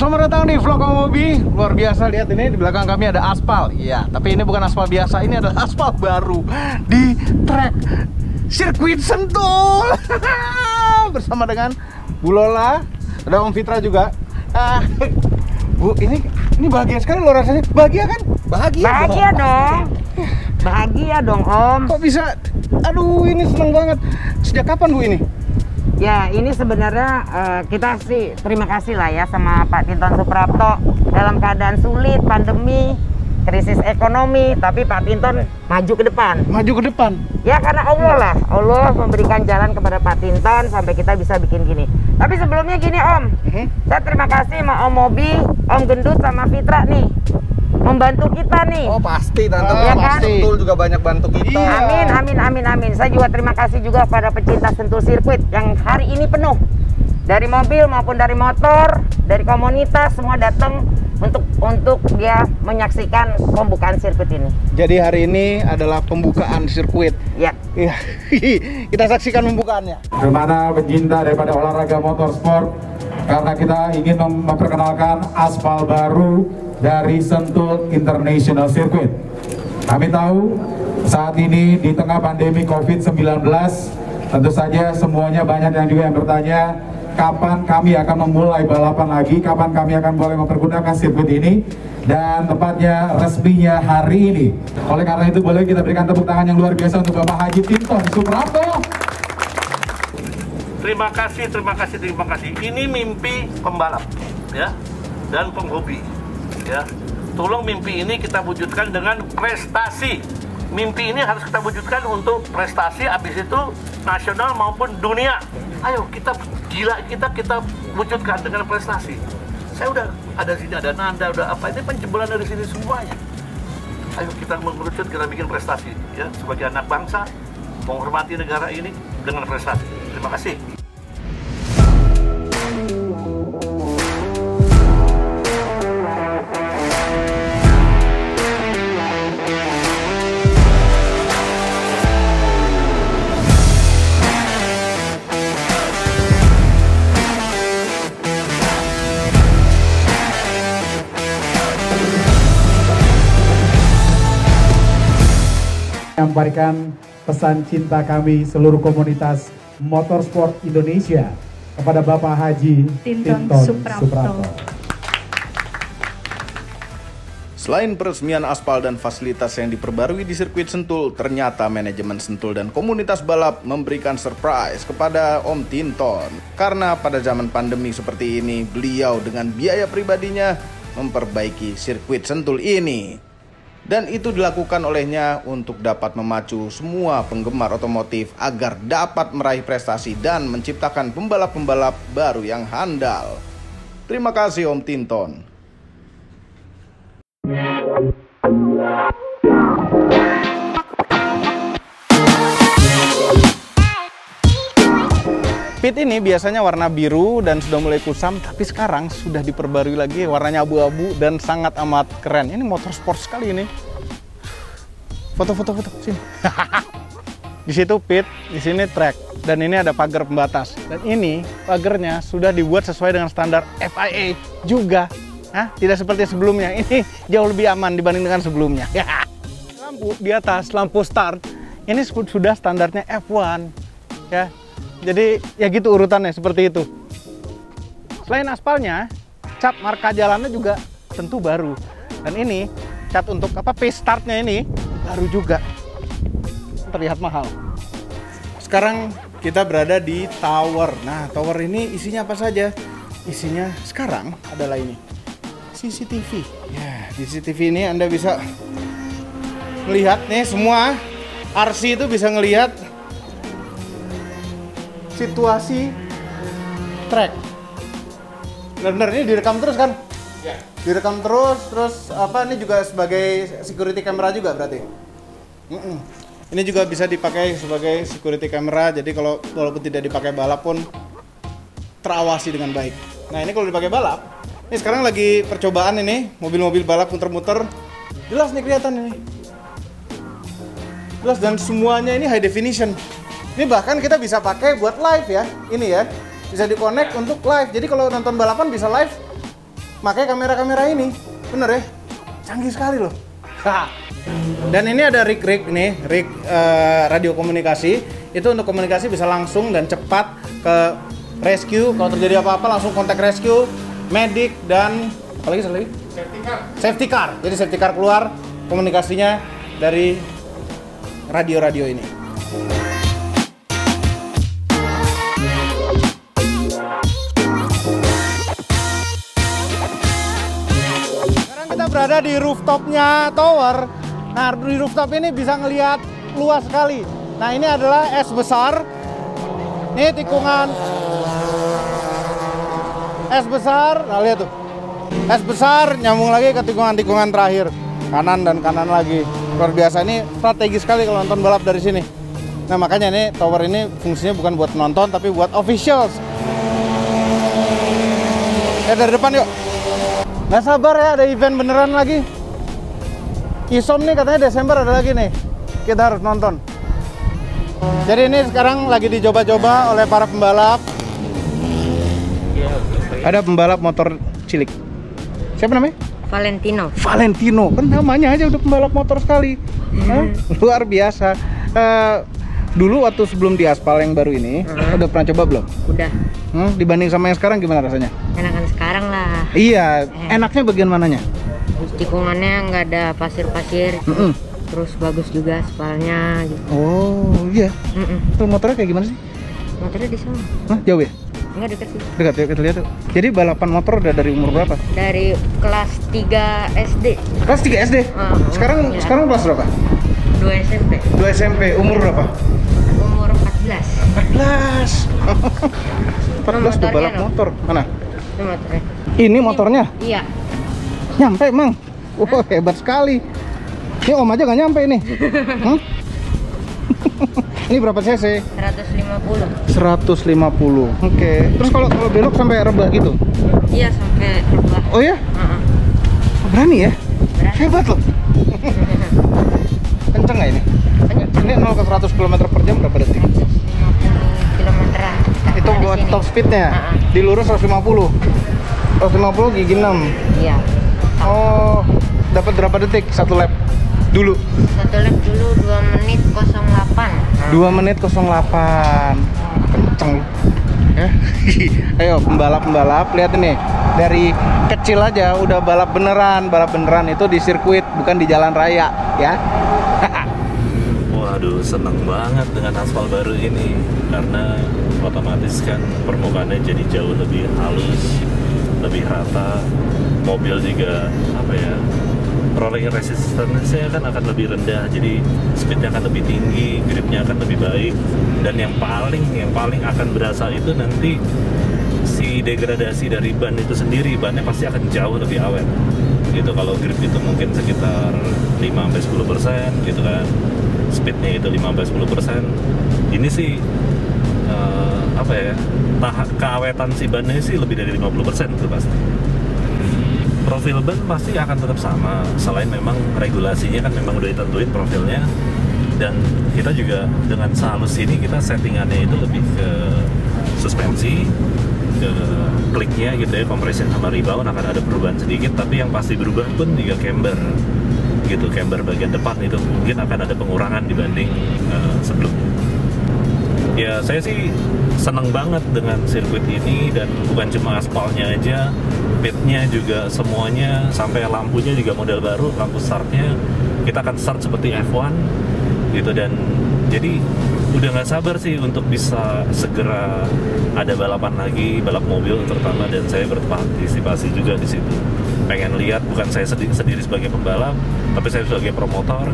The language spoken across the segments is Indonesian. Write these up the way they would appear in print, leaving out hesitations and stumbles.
Selamat datang di vlog Mobi. Luar biasa, lihat ini di belakang kami ada aspal. Iya, tapi ini bukan aspal biasa, ini adalah aspal baru di track sirkuit Sentul. Bersama dengan Bu Lola, ada Om Fitra juga. Bu, ini bahagia sekali loh rasanya. Bahagia kan? Bahagia dong. Bahagia dong, Om. Kok bisa? Aduh, ini seneng banget. Sejak kapan Bu ini? Ya, ini sebenarnya kita sih terima kasih lah ya sama Pak Tinton Suprapto. Dalam keadaan sulit, pandemi, krisis ekonomi, tapi Pak Tinton maju ke depan. Maju ke depan? Ya, karena Allah lah. Allah memberikan jalan kepada Pak Tinton sampai kita bisa bikin gini. Tapi sebelumnya gini, Om. Saya terima kasih sama Om Mobi, Om Gendut, sama Fitra nih. Membantu kita nih. Oh pasti Tante, ya kan? Sentul juga banyak bantu kita. Iya. Amin. Saya juga terima kasih juga pada pecinta Sentul Sirkuit yang hari ini penuh. Dari mobil maupun dari motor, dari komunitas semua datang untuk dia menyaksikan pembukaan sirkuit ini. Jadi hari ini adalah pembukaan sirkuit. Ya. Iya. Kita saksikan pembukaannya. Kemana pecinta daripada olahraga motorsport, karena kita ingin memperkenalkan aspal baru dari Sentul International Circuit. Kami tahu saat ini di tengah pandemi COVID-19, tentu saja semuanya banyak yang juga yang bertanya, kapan kami akan memulai balapan lagi, kapan kami akan boleh mempergunakan sirkuit ini, dan tepatnya resminya hari ini. Oleh karena itu boleh kita berikan tepuk tangan yang luar biasa untuk Bapak Haji Tinton Suprapto. Terima kasih. Ini mimpi pembalap, ya, dan penghobi, ya. Tolong mimpi ini kita wujudkan dengan prestasi. Mimpi ini harus kita wujudkan untuk prestasi, habis itu nasional maupun dunia. Ayo kita gila, kita wujudkan dengan prestasi. Saya udah ada sini, ada Nanda, udah apa, ini penjebolan dari sini semuanya. Ayo kita mengerucut, kita bikin prestasi, ya, sebagai anak bangsa, menghormati negara ini dengan prestasi. Terima kasih. Menyampaikan pesan cinta kami seluruh komunitas motorsport Indonesia kepada Bapak Haji Tinton Suprapto. Selain peresmian aspal dan fasilitas yang diperbarui di sirkuit Sentul, ternyata manajemen Sentul dan komunitas balap memberikan surprise kepada Om Tinton. Karena pada zaman pandemi seperti ini, beliau dengan biaya pribadinya memperbaiki sirkuit Sentul ini. Dan itu dilakukan olehnya untuk dapat memacu semua penggemar otomotif agar dapat meraih prestasi dan menciptakan pembalap-pembalap baru yang handal. Terima kasih Om Tinton. Pit ini biasanya warna biru dan sudah mulai kusam, tapi sekarang sudah diperbarui lagi warnanya abu-abu dan sangat amat keren. Ini motorsport sekali ini. Foto sini. Di situ pit, di sini track, dan ini ada pagar pembatas. Dan ini pagarnya sudah dibuat sesuai dengan standar FIA juga. Tidak seperti sebelumnya. Ini jauh lebih aman dibanding dengan sebelumnya. Lampu di atas, lampu start, ini sudah standarnya F1, ya. Jadi ya gitu urutannya, seperti itu. Selain aspalnya, cat marka jalannya juga tentu baru. Dan ini cat untuk pace startnya ini baru juga. Terlihat mahal. Sekarang kita berada di tower. Nah, tower ini isinya apa saja? Isinya sekarang adalah ini, CCTV. Ya, di CCTV ini Anda bisa melihat nih, semua RC itu bisa ngelihat situasi track. Benar-benar ini direkam terus kan? Ya. Direkam terus apa, ini juga sebagai security camera juga berarti? Ini juga bisa dipakai sebagai security camera, jadi kalau walaupun tidak dipakai balap pun terawasi dengan baik. Nah ini kalau dipakai balap, ini sekarang lagi percobaan ini, mobil-mobil balap muter-muter, jelas nih kelihatan ini. Jelas, dan semuanya ini high definition. Ini bahkan kita bisa pakai buat live ya, ini ya, bisa di-connect untuk live. Jadi kalau nonton balapan bisa live pakai kamera-kamera ini. Bener ya? Canggih sekali loh. Dan ini ada rig nih, rig radio komunikasi. Itu untuk komunikasi bisa langsung dan cepat ke rescue. Kalau terjadi apa-apa langsung kontak rescue, medik, dan apa lagi? Safety car. Jadi safety car keluar komunikasinya dari radio-radio ini. Sekarang kita berada di rooftopnya tower. Nah, di rooftop ini bisa ngelihat luas sekali. Nah, ini adalah es besar. Ini tikungan es besar. Nah, lihat tuh. Es besar nyambung lagi ke tikungan-tikungan terakhir. Kanan dan kanan lagi. Luar biasa, ini strategis sekali kalau nonton balap dari sini. Nah, makanya ini tower ini fungsinya bukan buat nonton tapi buat officials. Ya, dari depan yuk. Nggak sabar ya, ada event beneran lagi. ISOM nih katanya Desember ada lagi nih. Kita harus nonton. Jadi ini sekarang lagi dicoba-coba oleh para pembalap. Ada pembalap motor cilik. Siapa namanya? Valentino. Kan namanya aja udah pembalap motor sekali. Luar biasa. Dulu waktu sebelum di aspal yang baru ini, udah pernah coba belum? Udah. Dibanding sama yang sekarang gimana rasanya? Enakan sekarang lah. Iya, enaknya bagian mananya? Tikungannya nggak ada pasir-pasir. Terus bagus juga aspalnya gitu. Oh iya. Tuh motornya kayak gimana sih? Motornya di sana. Hah, jauh ya? Enggak dekat sih. Dekat ya, kita lihat tuh. Jadi balapan motor udah dari umur berapa? Dari kelas 3 SD. Kelas 3 SD? Sekarang iya. Sekarang kelas berapa? 2 SMP. 2 SMP, umur berapa? Umur 14. 14. 14 tuh balap motor. Mana? Ini motornya. Ini motornya? Iya. Nyampe, Mang. Wah, hebat sekali. Ini Om aja nggak nyampe ini. Ini berapa cc? 150. 150. Oke. Terus kalau belok sampai rebah gitu? Iya, sampai rebah. Oh ya? Berani ya? Berani. Hebat loh. Kenceng nggak ini? Ini 0 ke 100 km per jam berapa detik? 150 km/an. Itu buat top speednya? Di lurus 150? 150 gigi 6? Iya. Oh, dapat berapa detik? 1 lap? Dulu? 1 lap dulu 2 menit 08. 2 menit 08. Kenceng ya. Ayo pembalap-pembalap, lihat ini. Dari kecil aja udah balap beneran. Balap beneran itu di sirkuit, bukan di jalan raya ya. Waduh, seneng banget dengan aspal baru ini. Karena otomatis kan permukaannya jadi jauh lebih halus, lebih rata. Mobil juga apa ya, rolling resistance-nya kan akan lebih rendah, jadi speednya akan lebih tinggi, gripnya akan lebih baik, dan yang paling akan berasa itu nanti si degradasi dari ban itu sendiri. Bannya pasti akan jauh lebih awet gitu. Kalau grip itu mungkin sekitar 5-10% gitu kan, speednya itu 5-10%. Ini sih apa ya, keawetan si bannya sih lebih dari 50% itu pasti. Profil ban pasti akan tetap sama, selain memang regulasinya kan memang udah ditentuin profilnya. Dan kita juga dengan sehalus ini kita settingannya itu lebih ke suspensi, ke kliknya gitu ya, compression sama rebound akan ada perubahan sedikit. Tapi yang pasti berubah pun juga camber gitu, camber bagian depan itu mungkin akan ada pengurangan dibanding sebelumnya. Ya saya sih seneng banget dengan sirkuit ini, dan bukan cuma aspalnya aja, pitnya juga semuanya, sampai lampunya juga model baru, lampu startnya kita akan start seperti F1 gitu. Dan jadi udah nggak sabar sih untuk bisa segera ada balapan lagi, balap mobil terutama, dan saya berpartisipasi juga di situ. Pengen lihat, bukan saya sendiri sebagai pembalap, tapi saya sebagai promotor,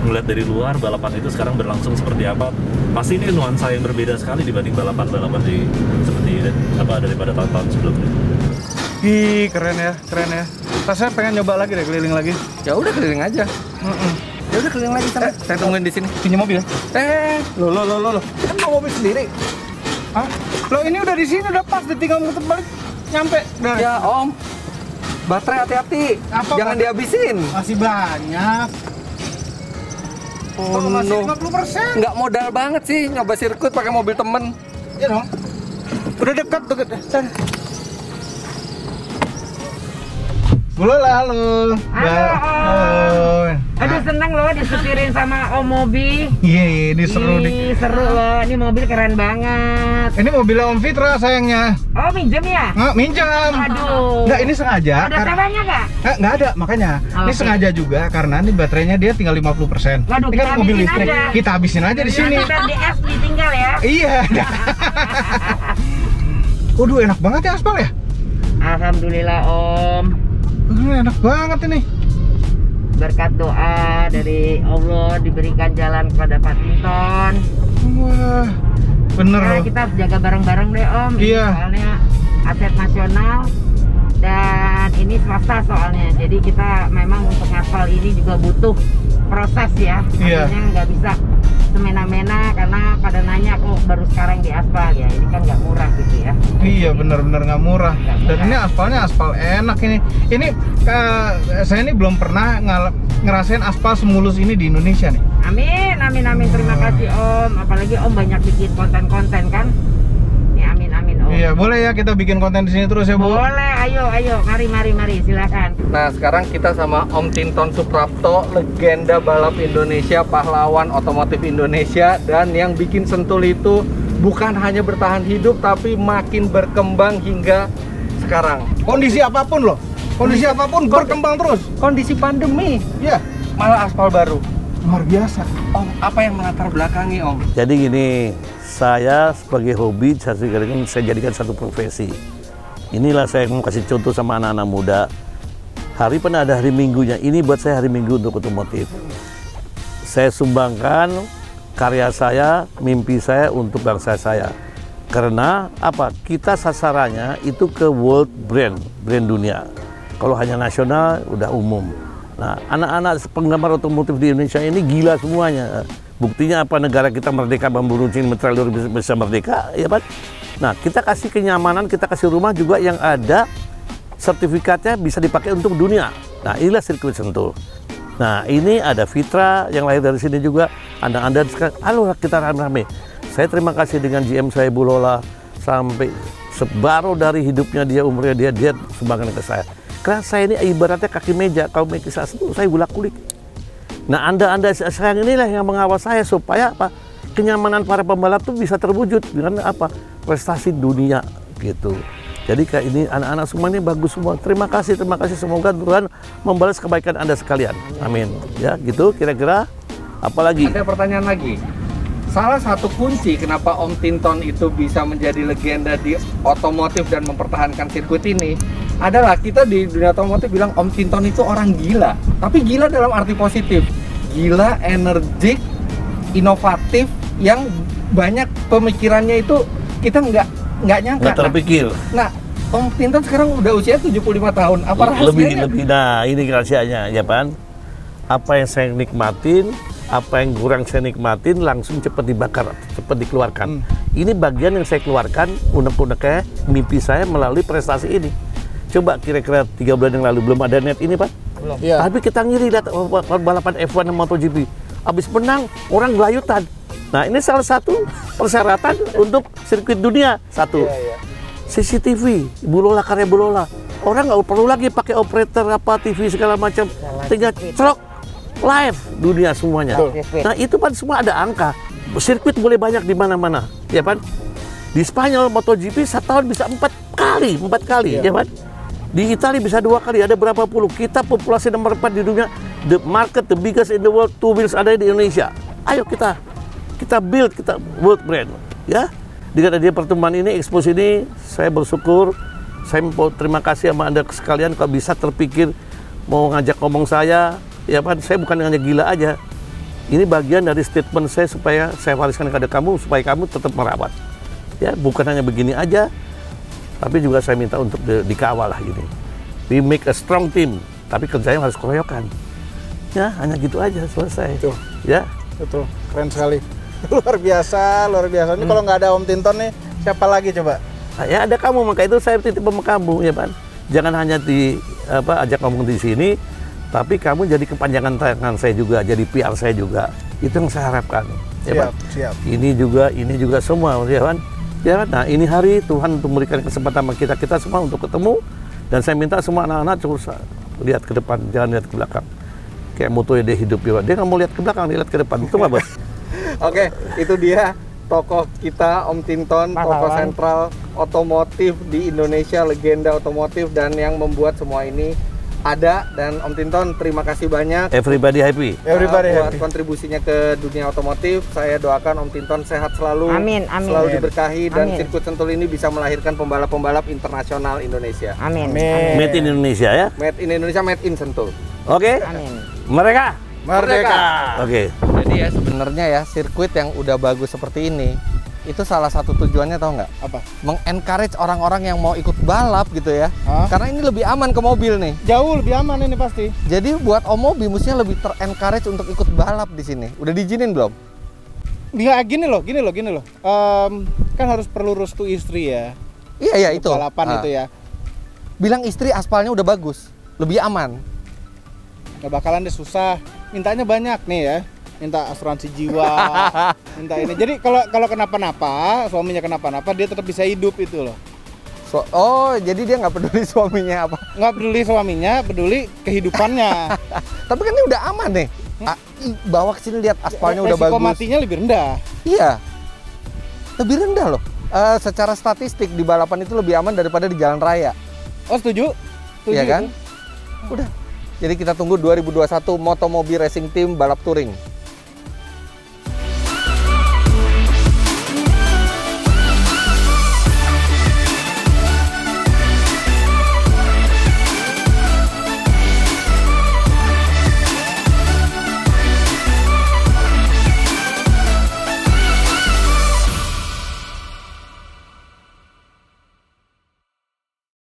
ngeliat dari luar balapan itu sekarang berlangsung seperti apa. Pasti ini nuansa yang berbeda sekali dibanding balapan-balapan di seperti daripada tahun-tahun sebelumnya. Ih, keren ya. Rasanya pengen nyoba lagi deh, keliling lagi. Ya udah keliling aja. Ya udah keliling lagi sana. Saya tungguin di sini. Pinjam mobil ya? Lo. Kan bawa mobil sendiri. Hah? Lo ini udah di sini, udah pas, tinggal muter balik nyampe. Udah. Ya Om, baterai hati-hati. Jangan dihabisin. Masih banyak. Oh, masih no. 50%. Nggak modal banget sih nyoba sirkuit pakai mobil temen. Ya dong. Udah dekat. Bulola, halo. Halo, Om. Aduh, seneng loh disetirin sama Om Mobi. Iya, ini seru nih. Ih, seru loh. Ini mobil keren banget. Ini mobilnya Om Fitra sayangnya. Oh, minjem ya? Nggak, minjam. Aduh. Nggak, ini sengaja. Ada sewannya nggak? Nggak ada, makanya. Ini Oke. sengaja juga karena ini baterainya dia tinggal 50%. Waduh, Ini kan kita mobil habisin listrik. aja. Kita habisin aja di sini. Biar di es ditinggal ya. Iya. Waduh, enak banget ya aspal ya. Alhamdulillah, Om. Enak banget ini. Berkat doa dari Allah diberikan jalan kepada Pak Tinton. Wah, bener Ya, loh. kita harus jaga bareng-bareng deh, Om. Ini Iya. soalnya aset nasional dan ini swasta soalnya. Jadi kita memang untuk ngaspal ini juga butuh proses ya. Iya. Artinya nggak bisa semena-mena karena pada nanya kok baru sekarang di aspal ya. Ini kan nggak murah gitu ya. Iya, bener-bener nggak murah. Nggak Dan murah. ini aspalnya aspal enak ini. Ini saya ini belum pernah ngerasain aspal semulus ini di Indonesia nih. Amin, amin, amin. Terima kasih, Om. Apalagi Om banyak bikin konten-konten kan. Nih, amin, amin, Om. Iya, boleh ya kita bikin konten di sini terus ya, Bu. Boleh, ayo, mari, silakan. Nah, sekarang kita sama Om Tinton Suprapto, legenda balap Indonesia, pahlawan otomotif Indonesia, dan yang bikin Sentul itu bukan hanya bertahan hidup, tapi makin berkembang hingga sekarang. Kondisi apapun loh. Kondisi apapun berkembang terus. Kondisi pandemi, Iya, malah aspal baru. luar biasa. Om, apa yang melatar belakangi, Om? Jadi gini, saya sebagai hobi saya jadikan satu profesi. Inilah saya mau kasih contoh sama anak-anak muda. Hari pernah ada hari Minggunya. Ini buat saya hari Minggu untuk otomotif. Saya sumbangkan karya saya, mimpi saya untuk bangsa saya. Karena apa? Kita sasarannya itu ke world brand dunia. Kalau hanya nasional udah umum. Nah, anak-anak penggemar otomotif di Indonesia ini gila semuanya. Buktinya apa? Negara kita merdeka, bambu runcing material bisa merdeka, ya Pak. Nah, kita kasih kenyamanan, kita kasih rumah juga yang ada sertifikatnya bisa dipakai untuk dunia. Nah, inilah sirkuit Sentul. Nah, ini ada Fitra yang lahir dari sini juga. Anda sekarang, halo kita rame-rame. Saya terima kasih dengan GM saya Bulola sampai separuh dari hidupnya dia, umurnya dia sumbangkan ke saya. Karena saya ini ibaratnya kaki meja, kalau make Sentul saya gulak-gulik. Nah, Anda sekarang inilah yang mengawal saya supaya apa? Kenyamanan para pembalap itu bisa terwujud dengan apa? Prestasi dunia gitu. Jadi kayak ini anak-anak semua ini bagus semua. Terima kasih, semoga Tuhan membalas kebaikan Anda sekalian. Amin. Ya, gitu kira-kira. Apalagi? Ada pertanyaan lagi. Salah satu kunci kenapa Om Tinton itu bisa menjadi legenda di otomotif dan mempertahankan sirkuit ini adalah kita di dunia otomotif bilang Om Tinton itu orang gila. Tapi gila dalam arti positif. Gila, energik, inovatif, yang banyak pemikirannya itu kita nggak nyangka. Nggak terpikir. Nah, Om Tinton sekarang udah usia 75 tahun. Apa rahasianya? Lebih. Nah, ini rahasianya, ya Pan. Apa yang saya nikmatin, apa yang kurang saya nikmatin, langsung cepat dibakar, cepat dikeluarkan. Ini bagian yang saya keluarkan, unek-uneknya mimpi saya melalui prestasi ini. Coba kira-kira 3 bulan yang lalu belum ada net ini, Pak. Belum. Iya. Tapi kita ngiri lihat balapan F1 dan MotoGP. Habis menang, orang gelayutan. Nah, ini salah satu persyaratan untuk sirkuit dunia. Satu, CCTV, Bulola, karya Bulola. Orang nggak perlu lagi pakai operator apa TV segala macam. Tinggal celok live dunia semuanya. Nah, itu Pan semua ada angka. Sirkuit boleh banyak di mana-mana, ya Pan. Di Spanyol MotoGP 1 tahun bisa 4 kali, ya Pan. Di Italia bisa 2 kali, ada berapa puluh. Kita populasi nomor 4 di dunia, the market, the biggest in the world, 2 wheels ada di Indonesia. Ayo kita build, kita world brand, ya. Dengan adanya pertemuan ini, ekspos ini, saya bersyukur, saya mau terima kasih sama Anda sekalian kalau bisa terpikir mau ngajak ngomong saya, ya Pak, saya bukan hanya gila aja. Ini bagian dari statement saya supaya saya wariskan kepada kamu, supaya kamu tetap merawat. Ya, bukan hanya begini aja, tapi juga saya minta untuk dikawal lah gini. We make a strong team, tapi kerjanya harus keroyokan. Ya, hanya gitu aja, selesai. Betul. Ya. Betul, keren sekali. Luar biasa. Ini kalau nggak ada Om Tinton nih, siapa lagi coba? Nah, ya ada kamu, maka itu saya titip sama kamu, ya Pak. Jangan hanya ajak ngomong di sini, tapi kamu jadi kepanjangan tangan saya juga, jadi PR saya juga. Itu yang saya harapkan. Ya, Pak. Siap. Ini juga semua, ya Pak. Ya, nah ini hari Tuhan untuk memberikan kesempatan kita semua untuk ketemu, dan saya minta semua anak-anak lihat ke depan, jangan lihat ke belakang. Kayak moto dia hidup dia nggak mau lihat ke belakang, dia lihat ke depan. Itu nggak, Bos? Oke, itu dia tokoh kita Om Tinton, tokoh sentral otomotif di Indonesia, legenda otomotif dan yang membuat semua ini ada. Dan Om Tinton, terima kasih banyak. Everybody happy. Buat kontribusinya ke dunia otomotif. Saya doakan Om Tinton sehat selalu. Amin, amin. Selalu diberkahi dan Amin. sirkuit Sentul ini bisa melahirkan pembalap-pembalap internasional Indonesia. Amin. Made in Indonesia ya. Made in Indonesia, made in Sentul. Oke. Amin. Mereka. Merdeka. Oke. Jadi ya sebenarnya ya sirkuit yang udah bagus seperti ini itu salah satu tujuannya tahu nggak? Apa? Mengencourage orang-orang yang mau ikut balap gitu ya. Hah? Karena ini lebih aman ke mobil nih. Jauh lebih aman ini pasti. Jadi buat Om Mobi mestinya lebih ter-encourage untuk ikut balap di sini. Udah diizinin belum? Nggak, gini loh. Kan harus perlu restu istri ya. Iya itu. Balapan itu ya. Bilang istri aspalnya udah bagus, lebih aman. Nggak bakalan deh susah. Mintanya banyak nih ya. Minta asuransi jiwa, minta ini. Jadi kalau kenapa-napa, suaminya kenapa-napa, dia tetap bisa hidup itu loh. Oh, jadi dia nggak peduli suaminya apa? Nggak peduli suaminya, peduli kehidupannya. Tapi kan ini udah aman nih. Bawa ke sini lihat aspalnya udah Resiko bagus. matinya lebih rendah. Iya, lebih rendah loh. Secara statistik di balapan itu lebih aman daripada di jalan raya. Oh setuju? Iya kan? Udah. Jadi kita tunggu 2021 Motomobi Racing Team balap touring.